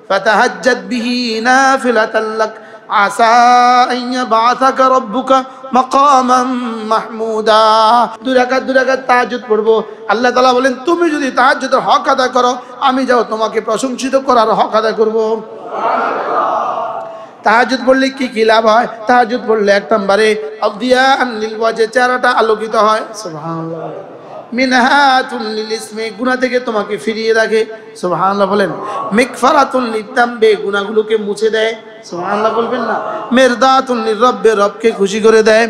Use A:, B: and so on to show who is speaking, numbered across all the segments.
A: ফাতাহাজ্জাদ বিহি নাফিলাতাল লাক আসা আন ইয়াবআসাকা রাব্বুকা মাকামান মাহমুদা। দুই রাকাত তাহাজ্জুদ পড়বো। আল্লাহ তাআলা বলেন তুমি যদি তাহাজ্জুদের হক আদায় করো আমি যাও তোমাকে প্রশংসিত করার হক আদায় করব। তাহাজ্জুদ পড়লে কি কি লাভ হয়? তাহাজ্জুদ পড়লে এক নম্বরে আদিয়ান লিল ওয়াজহ, চেহারাটা আলোকিত হয়। সুবহানাল্লাহ। মিনহাতুন লিল ইসমি, গুনাহ থেকে তোমাকে ফিরিয়ে রাখে। সুবহানাল্লাহ বলেন। মিগফারাতুন লিতামবি, গুনাহগুলোকে মুছে দেয়। সুবহানাল্লাহ বলবেন না? মিরদাতুন লিরব্বি, রবকে খুশি করে দেয়।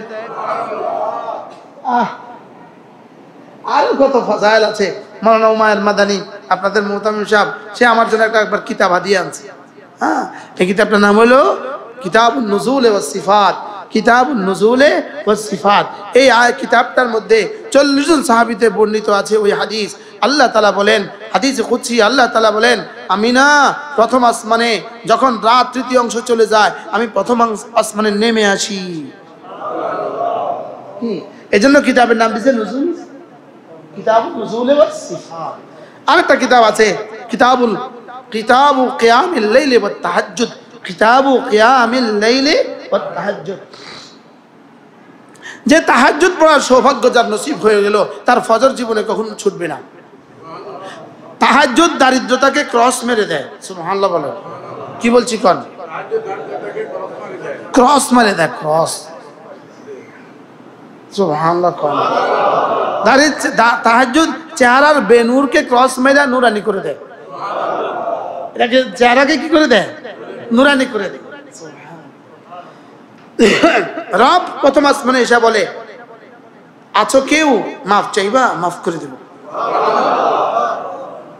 A: আর কত ফাজাইল আছে। মাওলানা উমায়ের মাদানী আপনাদের মুহতামিম সাহেব সে আমার জন্য একবার কিতাব হাদিয়া আনছে। হ্যাঁ, এই কিতাবটার নাম হলো কিতাবুন নুজুল ওয়াস সিফাত। কিতাবুন নুজুল ওয়াস সিফাত। এই কিতাবটার মধ্যে 40 জন সাহাবীতে বর্ণিত আছে ওই হাদিস। আল্লাহ তাআলা বলেন, হাদিসে কুদসি আল্লাহ তাআলা বলেন, আমি না প্রথম আসমানে যখন রাত তৃতীয় অংশ চলে যায় আমি প্রথম আসমানে নেমে আসি। এজন্য কিতাবের নাম দিয়েছে নুজুল, কিতাবুন নুজুল ওয়াস সিফাত। আরেকটা কিতাব আছে কিতাবু কিয়ামিল লাইলি ওয়াত তাহাজ্জুদ। কিতাবু কিয়ামিল লাইলি ওয়াত তাহাজ্জুদ। যে তাহাজ্জুদ পড়ার সৌভাগ্য যার নসিব হয়ে গেল তার ফজর জীবনে কখনো ছুটবে না। তাহাজ্জুদ দারিদ্রতাকে ক্রস মেরে দেয়। সুবহানাল্লাহ বলো। কি বলছি কোন? ক্রস মেরে দেয়, ক্রস। সুবহানাল্লাহ কোন? তাহাজ্জুদ চেহারার বেনূরকে ক্রস মেরে নুরানি করে দেয়। এটাকে চেহারাকে কি করে দেয়? নুরানি করে দেয়। রব প্রথম আসমানে এসে বলে আছো কেউ মাফ চাইবা, মাফ করে দিব।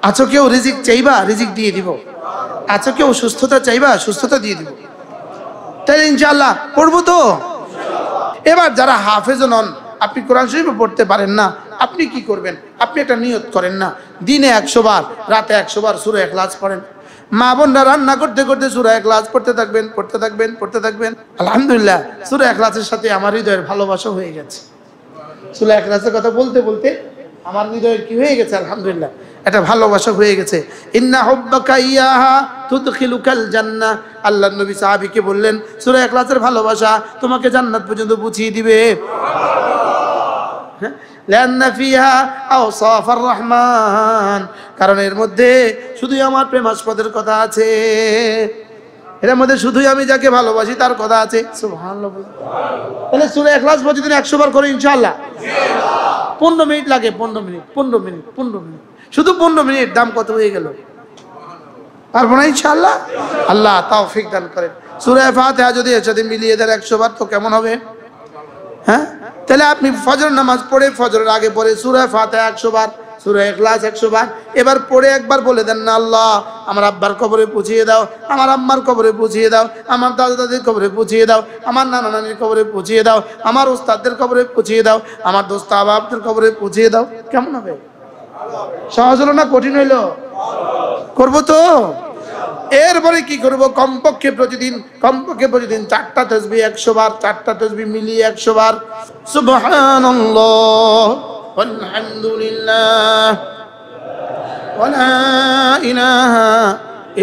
A: আছো কেউ রিজিক চাইবা, রিজিক দিয়ে দিব। আছো কেউ সুস্থতা চাইবা, সুস্থতা দিয়ে দিব। তাই ইনশাআল্লাহ পড়বো তো। এবার যারা হাফেজ নন, আপনি কোরআন শরীফ পড়তে পারেন না, আপনি কি করবেন? আপনি একটা নিয়ত করেন না, দিনে 100 বার, রাতে 100 বার সূরা ইখলাস পড়েন। মা বোনরা রান্না করতে করতে সূরা ইখলাস পড়তে থাকবেন, পড়তে থাকবেন, পড়তে থাকবেন। আলহামদুলিল্লাহ সূরা ইখলাসের সাথে আমার হৃদয়ের ভালোবাসা হয়ে গেছে। সূরা ইখলাসের কথা বলতে বলতে আমার হৃদয়ের কি হয়ে গেছে? আলহামদুলিল্লাহ এটা ভালোবাসা হয়ে গেছে। ইন্না হুব্বাকা ইয়াহা তুদখিলুকাল জান্নাহ। আল্লাহর নবী সাহাবীকে বললেন সূরা ইখলাসের ভালোবাসা তোমাকে জান্নাত পর্যন্ত পৌঁছিয়ে দিবে। লান্না ফিহা আওসাফার রহমান, কারণ এর মধ্যে শুধুই আমার প্রেমাস্পদের কথা আছে। এর মধ্যে শুধুই আমি যাকে ভালোবাসি তার কথা আছে। সুবহানাল্লাহ। তাহলে সূরা ইখলাস প্রতিদিন 100 বার করে ইনশাআল্লাহ। 15 মিনিট লাগে, 15 মিনিট, 15 মিনিট, 15 মিনিট, শুধু 15 মিনিট। দাম কত হয়ে গেল? পারবো না ইনশাআল্লাহ? আল্লাহ তৌফিক দান করেন। সূরা ফাতিহা যদি এর সাথে মিলিয়ে দেন 100 বার তো কেমন হবে? হ্যাঁ, তাহলে আপনি ফজর নামাজ পড়ে ফজরের আগে পড়ে সূরা ফাতিহা 100 বার, সূরা ইখলাস 100 বার। এবার পড়ে একবার বলে দেন না, আল্লাহ আমার আব্বার কবরে পৌঁছিয়ে দাও, আমার আম্মার কবরে পৌঁছিয়ে দাও, আমার দাদা দাদির কবরে পৌঁছিয়ে দাও, আমার নানা নানির কবরে পৌঁছিয়ে দাও, আমার ওস্তাদদের কবরে পৌঁছিয়ে দাও, আমার দোস্ত আহবাবদের কবরে পৌঁছিয়ে দাও। কেমন হবে? সহজ হলো না কঠিন হইলো? করবো তো। এরপরে কি করব? কমপক্ষে প্রতিদিন 4টা তাসবিহ 100 বার, 4টা তাসবিহ মিলিয়ে 100 বার। সুবহানাল্লাহ আলহামদুলিল্লাহ ওয়ালা ইলাহা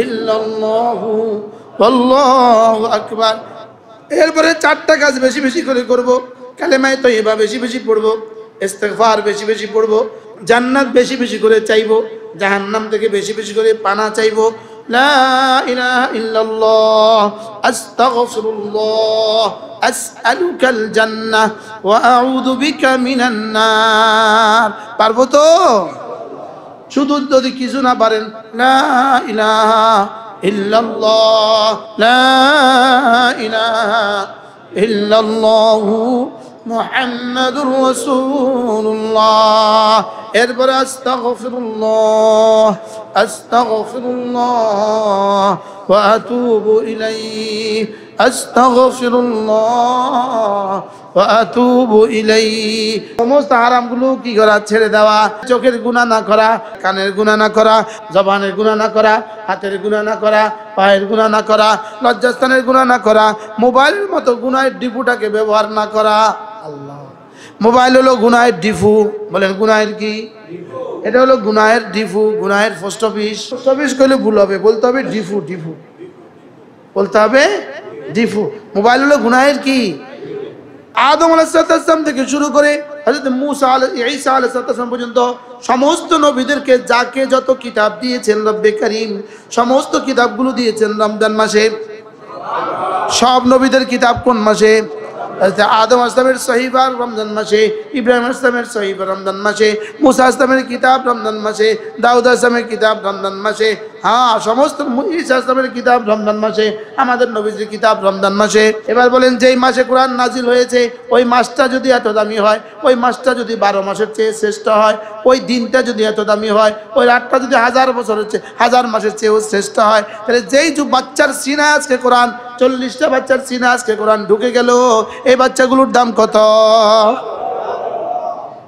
A: ইল্লাল্লাহু আল্লাহু আকবার। এরপরে 4টা কাজ বেশি বেশি করে করব। কালেমায়ে তয়্যিবা বেশি বেশি পড়ব, ইস্তিগফার বেশি বেশি পড়ব, জান্নাত বেশি বেশি করে চাইবো, জাহান্নাম থেকে বেশি বেশি করে পানা চাইবো। লা ইলাহা ইল্লাল্লাহ আস্তাগফিরুল্লাহ আসআলুকাল জান্নাহ ওয়া আউযু বিকা মিনান নার। পারবো তো? শুধু যদি কিছু না পারেন, লা ইলাহা ইল্লাল্লাহ লা ইলাহা ইল্লাল্লাহু মুহাম্মাদুর রাসূলুল্লাহ। এরপরে আস্তাগফিরুল্লাহ আস্তাগফিরুল্লাহ ওয়া আতুবু ইলাইহি আস্তাগফিরুল্লাহ ওয়া আতুবু ইলাইহি। সমস্ত হারামগুলো কি করা? ছেড়ে দেওয়া। চোখের গুনাহ না করা, কানের গুনাহ না করা, জবানের গুনাহ না করা, হাতের গুনাহ না করা, পায়ের গুনাহ না করা, লজ্জাস্থানের গুনাহ না করা, মোবাইলের মতো গুনাহের ডিপুটাকে ব্যবহার না করা। আল্লাহ, মোবাইল হলো গুনাহের ডিপু। বলেন গুনাহের কি? এটা হলো গুনাহের ডিফু, গুনাহের পোস্ট অফিস। পোস্ট অফিস করলে ভুল হবে, বলতে হবে ডিফু, ডিফু বলতে হবে ডিফু। মোবাইল হলো গুনাহের কি? আদম আলাইহিস সালাম থেকে শুরু করে হযরত মূসা ঈসা আলাইহিস সালাম পর্যন্ত সমস্ত নবীদেরকে যাকে যত কিতাব দিয়েছেন রব্বে কারীম, সমস্ত কিতাবগুলো দিয়েছেন রমজান মাসে। সব নবীদের কিতাব কোন মাসে? আদম আসলামের সহিফা রমজান মাসে, ইব্রাহিম আসলামের সহিফা রমজান মাসে, মুসা আসলামের কিতাব রমজান মাসে, দাউদ আসলামের কিতাব রমজান মাসে, হ্যাঁ সমস্ত ঈসা আসলামের কিতাব রমজান মাসে, আমাদের নবীজির কিতাব রমজান মাসে। এবার বলেন যেই মাসে কোরআন নাজিল হয়েছে ওই মাসটা যদি এত দামি হয়, ওই মাসটা যদি 12 মাসের চেয়ে শ্রেষ্ঠ হয়, ওই দিনটা যদি এত দামি হয়, ওই রাতটা যদি 1000 বছরের চেয়ে 1000 মাসের চেয়েও শ্রেষ্ঠ হয়, তাহলে যেই বাচ্চার সিনায় আজকে কোরআন, 40টা বাচ্চার সিনায় আজকে কোরআন ঢুকে গেল, এই বাচ্চাগুলোর দাম কত?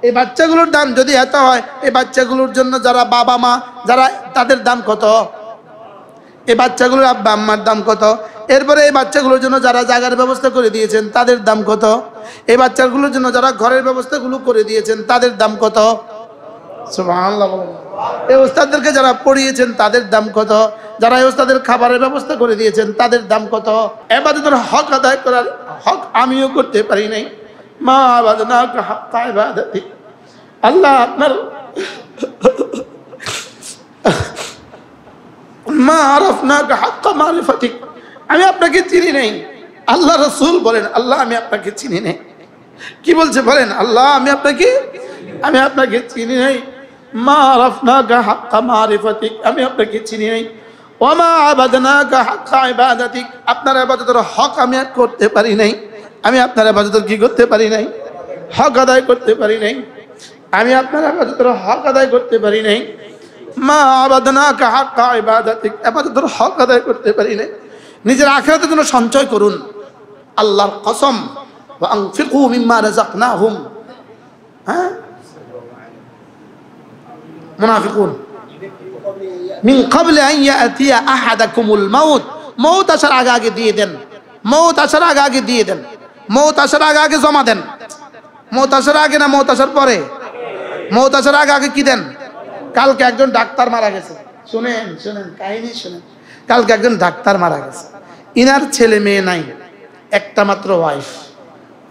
A: এই বাচ্চাগুলোর দাম যদি এত হয়, এই বাচ্চাগুলোর জন্য যারা বাবা মা যারা, তাদের দাম কত? এই বাচ্চাগুলোর আব্বা আম্মার দাম কত? এরপরে এই বাচ্চাগুলোর জন্য যারা জায়গার ব্যবস্থা করে দিয়েছেন তাদের দাম কত? এই বাচ্চাগুলোর জন্য যারা ঘরের ব্যবস্থাগুলো করে দিয়েছেন তাদের দাম কত? সুবহানাল্লাহ। এই ওস্তাদদেরকে যারা পড়িয়েছেন তাদের দাম কত? যারা এই ওস্তাদের খাবারের ব্যবস্থা করে দিয়েছেন তাদের দাম কত? ইবাদতের হক আদায় করার হক আমিও করতে পারি নাই। মা আবাদনাকা হাক্কা ইবাদাতি, আল্লাহ আপনার মা আরাফনাকা হাক্কা মারিফাতিক, আমি আপনাকে চিনি নাই। আল্লাহ রাসূল বলেন আল্লাহ আমি আপনাকে চিনি নাই। কি বলছে বলেন? আল্লাহ আমি আপনাকে চিনি নাই। মা আরাফনাকা হাক্কা মারিফাতিক, আমি আপনাকে চিনি নাই। ওয়া মা আবাদনাকা হাক্কা ইবাদাতিক, আপনার ইবাদতের হক আমি করতে পারি নাই। আমি আপনার ইবাদতের কি করতে পারি নাই? হক আদায় করতে পারি নাই। আমি আপনার ইবাদতের হক আদায় করতে পারি নাই। মা আবাদনাকা হাক্কা ইবাদাতিক, ইবাদতের হক আদায় করতে পারি নাই। নিজের আখিরাতের জন্য সঞ্চয় করুন, আল্লাহর কসম। ওয়া আনফিকু মিম্মা রাযাকনাহুম, হ্যাঁ মুনাফিকুন, মিন ক্বাবলি আন ইয়াতিয়া আহাদাকুমুল মাউত, মউত আসার আগে আগে দিয়ে দেন, মউত আসার আগে আগে দিয়ে দেন, মউত আসার আগে আগে জমা দেন। মউত আসার আগে না মউত আসার পরে? মউত আসার আগে আগে কি দেন? কালকে একজন ডাক্তার মারা গেছে, শুনেন শুনেন কাহিনী শুনেন। কালকে একজন ডাক্তার মারা গেছে, ইনার ছেলে মেয়ে নাই, একটা মাত্র ওয়াইফ,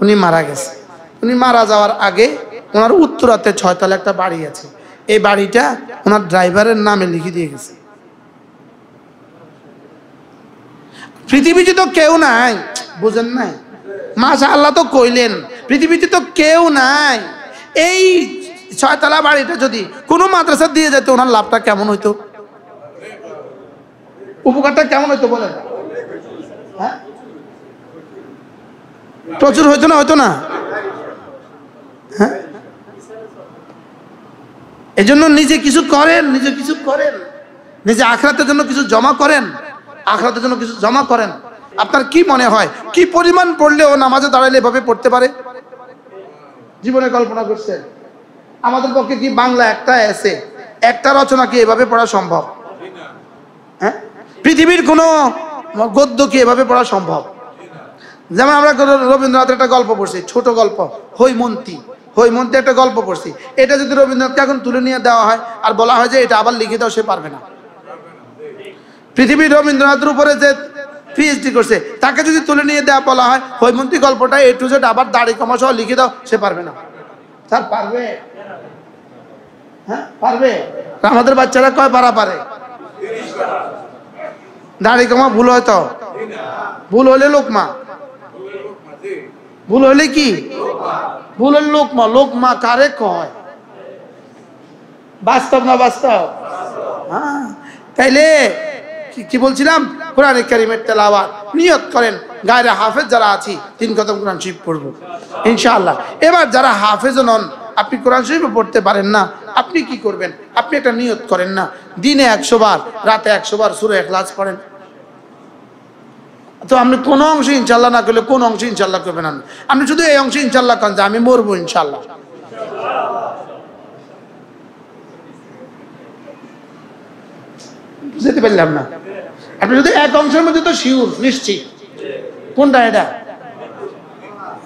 A: উনি মারা গেছে। উনি মারা যাওয়ার আগে ওনার উত্তরাতে 6 তলা একটা বাড়ি আছে, এই বাড়িটা ওনার ড্রাইভারের নামে লিখে দিয়ে গেছে। পৃথিবীতে তো কেউ নাই, বুঝেন নাই? মাশাআল্লাহ তো কইলেন, পৃথিবীতে তো কেউ নাই। এই 6 তলা বাড়িটা যদি কোনো মাদ্রাসা দিয়ে যেত, ওনার লাভটা কেমন হইতো? উপকারটা কেমন হইতো বলেন? হ্যাঁ প্রচুর হইতো না? হইতো না? হ্যাঁ এই জন্য নিজে কিছু করেন, নিজে কিছু করেন, নিজে আখিরাতের জন্য কিছু জমা করেন, আখিরাতের জন্য কিছু জমা করেন। আপনার কি মনে হয় কি পরিমাণ পড়লে ও নামাজে দাঁড়ালে এভাবে পড়তে পারে? জীবনে কল্পনা করছেন? আমাদের পক্ষে কি বাংলা একটা এসে একটা রচনা কি এভাবে পড়া সম্ভব? হ্যাঁ পৃথিবীর কোনো গদ্য কি এভাবে পড়া সম্ভব? যেমন আমরা রবীন্দ্রনাথের একটা গল্প পড়ছি, ছোট গল্প হৈমন্তী, হৈমন্তী একটা গল্প পড়ছি। এটা যদি রবীন্দ্রনাথকে এখন তুলে নিয়ে দেওয়া হয় আর বলা হয় যে এটা আবার লিখে দাও, সে পারবে না। পৃথিবীর রবীন্দ্রনাথের উপরে যে পিএইচডি করছে তাকে যদি তুলে নিয়ে দেওয়া বলা হয় হৈমন্তী গল্পটা A to Z আবার দাড়ি কমা সহ লিখে দাও, সে পারবে না। স্যার পারবে? হ্যাঁ পারবে। আমাদের বাচ্চারা কয় পারা পারে? দাড়ি কমা ভুল হয়তো, ভুল হলে লোকমা, ভুল হলে কি? ভুল হলে লোকমা। লোকমা কারে কয়? বাস্তব না বাস্তব? হ্যাঁ তাইলে কি বলছিলাম? কোরআন কারীমের তেলাওয়াত নিয়ত করেন, গায়রে হাফেজ যারা আছি 3 খতম কোরআন শরীফ পড়বো ইনশাআল্লাহ। এবার যারা হাফেজ নন, আপনি কোরআন শরীফ পড়তে পারেন না, আপনি কি করবেন? আপনি একটা নিয়ত করেন না, দিনে 100 বার, রাতে 100 বার সূরা ইখলাস পড়েন। তো আপনি কোন অংশে ইনশাআল্লাহ না করলে কোন অংশে ইনশাআল্লাহ করবেন? আপনি শুধু এই অংশে ইনশাআল্লাহ করেন যে আমি মরবো ইনশাআল্লাহ। বুঝতে পারলাম না? আপনি যদি এক অংশের মধ্যে তো শিওর নিশ্চিত, কোনটা এটা?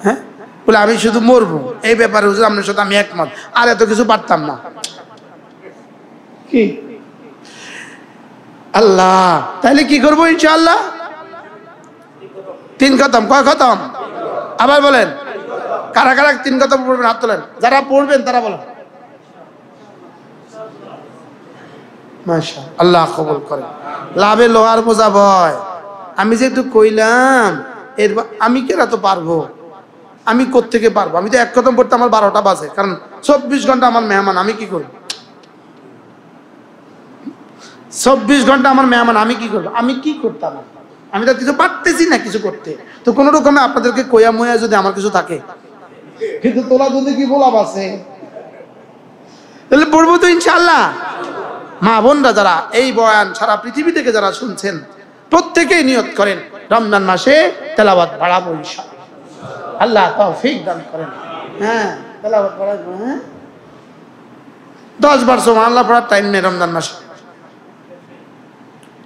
A: হ্যাঁ বলে আমি শুধু মরবো, এই ব্যাপারে হুজুর আপনার সাথে আমি একমত, আর এত কিছু পারতাম না। কি আল্লাহ, তাহলে কি করবো ইনশাআল্লাহ? 3 খতম। কয় খতম? আবার বলেন। কারা কারা 3 খতম পড়বেন হাত তোলেন, যারা পড়বেন তারা বলেন। মাশাআল্লাহ, আল্লাহ কবুল করেন। লাভে লোহার বোঝা ভয়। আমি যে একটু কইলাম, এর আমি কেন তো পারবো, আমি কোত্থেকে পারবো? আমি তো 1 খতম পড়তে আমার 12টা বাজে, কারণ 24 ঘন্টা আমার মেহমান, আমি কি করবো? 24 ঘন্টা আমার মেহমান, আমি কি করবো? আমি কি করতাম? আমি তো কিছু পারতেছি না কিছু করতে। তো কোন রকমে আপনাদেরকে কইয়া মইয়া যদি আমার কিছু থাকে, কিন্তু তোলা যদি কি বলাব আছে, তাহলে পড়বো তো ইনশাআল্লাহ। মা বোনরা যারা এই বয়ান সারা পৃথিবী থেকে যারা শুনছেন, প্রত্যেকেই নিয়ত করেন রমজান মাসে তেলাওয়াত বাড়াবো ইনশাআল্লাহ। আল্লাহ তৌফিক দান করেন। হ্যাঁ, তেলাওয়াত বাড়াবো। হ্যাঁ, 10 বার সুবহানাল্লাহ পড়ার টাইম নেই রমজান মাসে।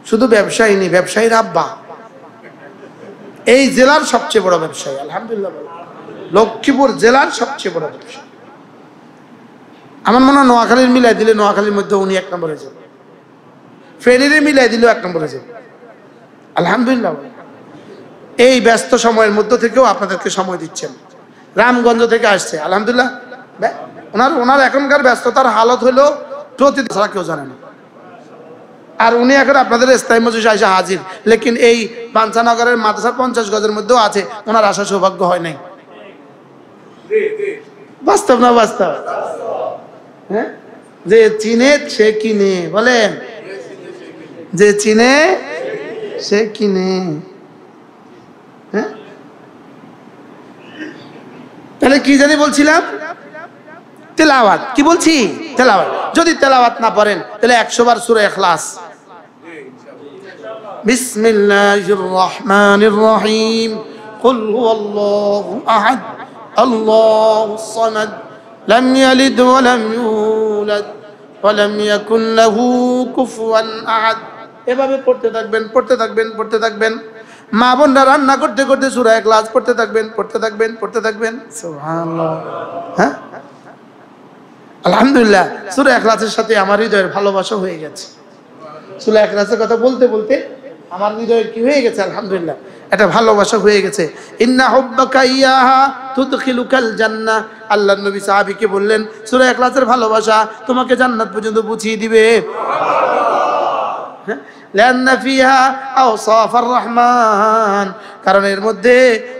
A: শুধু ব্যবসায়ী নেই, ব্যবসায়ীর আব্বা এই জেলার সবচেয়ে বড় ব্যবসায়ী, আলহামদুলিল্লাহ। লক্ষ্মীপুর জেলার সবচেয়ে বড় ব্যবসায়ী। আমার মনে হয় নোয়াখালীর মিলাই দিলে নোয়াখালীর মধ্যে উনি 1 নম্বরে যাবে, ফেনীরে মিলাই দিলেও 1 নম্বরে যাবে, আলহামদুলিল্লাহ। এই ব্যস্ত সময়ের মধ্য থেকেও আপনাদেরকে সময় দিচ্ছেন। রামগঞ্জ থেকে আসছে, আলহামদুলিল্লাহ। ওনার এখনকার ব্যস্ততার হালত হলো প্রতিদিন ছাড়া কেউ জানে না। আর উনি এখন আপনাদের স্থায়ী মজলিসে এসে হাজির, লেকিন এই পাঞ্চানগরের মাদ্রাসার 50 গজের মধ্যেও আছে, ওনার আসার সৌভাগ্য হয় নাই। বাস্তব না বাস্তব? হ্যাঁ, যে চিনে সে কিনে, বলেন, যে চিনে সে কিনে। হ্যাঁ, তাহলে কি জানি বলছিলাম? তেলাওয়াত। কি বলছি? তেলাওয়াত। যদি তেলাওয়াত না পড়েন তাহলে 100 বার সূরা ইখলাস। বিসমিল্লাহির রহমানির রহিম। কুল হুয়াল্লাহু আহাদ আল্লাহুস সামাদ লাম ইয়ালিদ ওয়া লাম ইউলাদ ওয়া লাম ইয়াকুল লাহু কুফুয়ান আহাদ। এভাবে পড়তে থাকবেন, পড়তে থাকবেন, পড়তে থাকবেন। মা বোনরা রান্না করতে করতে সূরা ইখলাস পড়তে থাকবেন, পড়তে থাকবেন, পড়তে থাকবেন। সুবহানাল্লাহ। হ্যাঁ, আলহামদুলিল্লাহ। সূরা ইখলাসের সাথে আমার হৃদয়ের ভালোবাসা হয়ে গেছে। সূরা ইখলাসের কথা বলতে বলতে আমার হৃদয়ের কি হয়ে গেছে? আলহামদুলিল্লাহ, এটা ভালোবাসা হয়ে গেছে। ইন্না হুব্বাকা ইয়াহা তুদখিলুকাল জান্নাহ। আল্লাহর নবী সাহাবীকে বললেন, সূরা ইখলাসের ভালোবাসা তোমাকে জান্নাত পর্যন্ত পৌঁছিয়ে দিবে। লান্না ফিহা আওসাফার রহমান, কারণ এর মধ্যে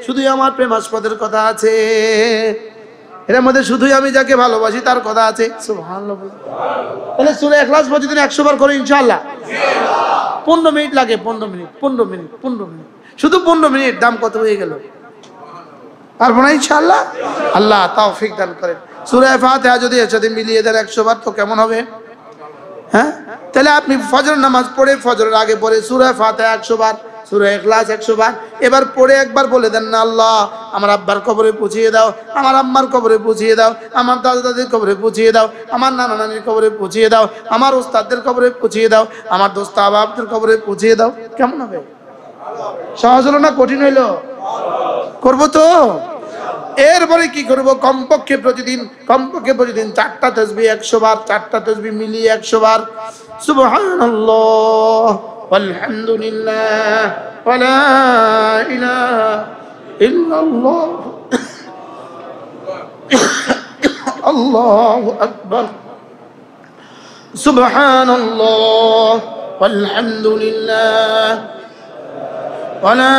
A: শুধুই আমার প্রেমাস্পদের কথা আছে, এর মধ্যে শুধুই আমি যাকে ভালোবাসি তার কথা আছে। সুবহানাল্লাহ। তাহলে সূরা ইখলাস প্রতিদিন 100 বার করে ইনশাআল্লাহ। 15 মিনিট লাগে, 15 মিনিট, 15 মিনিট, 15 মিনিট, শুধু 15 মিনিট। দাম কত হয়ে গেল? পারবো না ইনশাআল্লাহ। আল্লাহ তৌফিক দান করেন। সূরা ফাতিহা যদি এর সাথে মিলিয়ে দেন 100 বার, তো কেমন হবে? হ্যাঁ, তাহলে আপনি ফজর নামাজ পড়ে, ফজরের আগে পড়ে সূরা ফাতিহা 100 বার, সূরা ইখলাস 100 বার। এবার পড়ে একবার বলে দেন না, আল্লাহ আমার আব্বার কবরে পৌঁছিয়ে দাও, আমার আম্মার কবরে পৌঁছিয়ে দাও, আমার দাদা দাদির কবরে পৌঁছিয়ে দাও, আমার নানা নানির কবরে পৌঁছিয়ে দাও, আমার ওস্তাদদের কবরে পৌঁছিয়ে দাও, আমার দোস্ত আহবাবদের কবরে পৌঁছিয়ে দাও। কেমন হবে? সহজ হলো না কঠিন হইলো? করবো তো। এরপরে কি করব? কমপক্ষে প্রতিদিন 4টা তাসবিহ 100 বার, 4টা তাসবিহ মিলিয়ে 100 বার। সুবহানাল্লাহ ওয়ালহামদুলিল্লাহ ওয়া লা ইলাহা ইল্লাল্লাহ আল্লাহু আকবার। সুবহানাল্লাহ ওয়ালহামদুলিল্লাহ ওয়া লা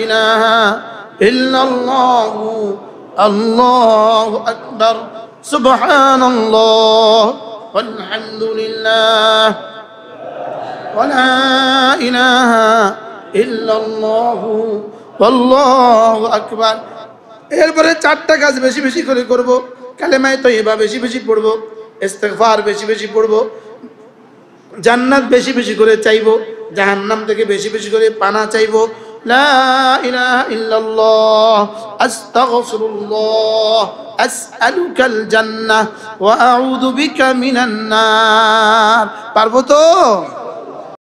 A: ইলাহা ইল্লাল্লাহু আল্লাহু আকবার। সুবহানাল্লাহ ওয়ালহামদুলিল্লাহ ওয়া লা ইলাহা ইল্লাল্লাহু আল্লাহু আকবার। এরপরে 4টা কাজ বেশি বেশি করে করব। কালেমায়ে তয়্যিবা বেশি বেশি পড়ব, ইস্তিগফার বেশি বেশি পড়ব, জান্নাত বেশি বেশি করে চাইবো, জাহান্নাম থেকে বেশি বেশি করে পানা চাইবো। লা ইলাহা ইল্লাল্লাহ আস্তাগফিরুল্লাহ আসআলুকাল জান্নাহ ওয়া আউযু বিকা মিনান নার। পারবো তো?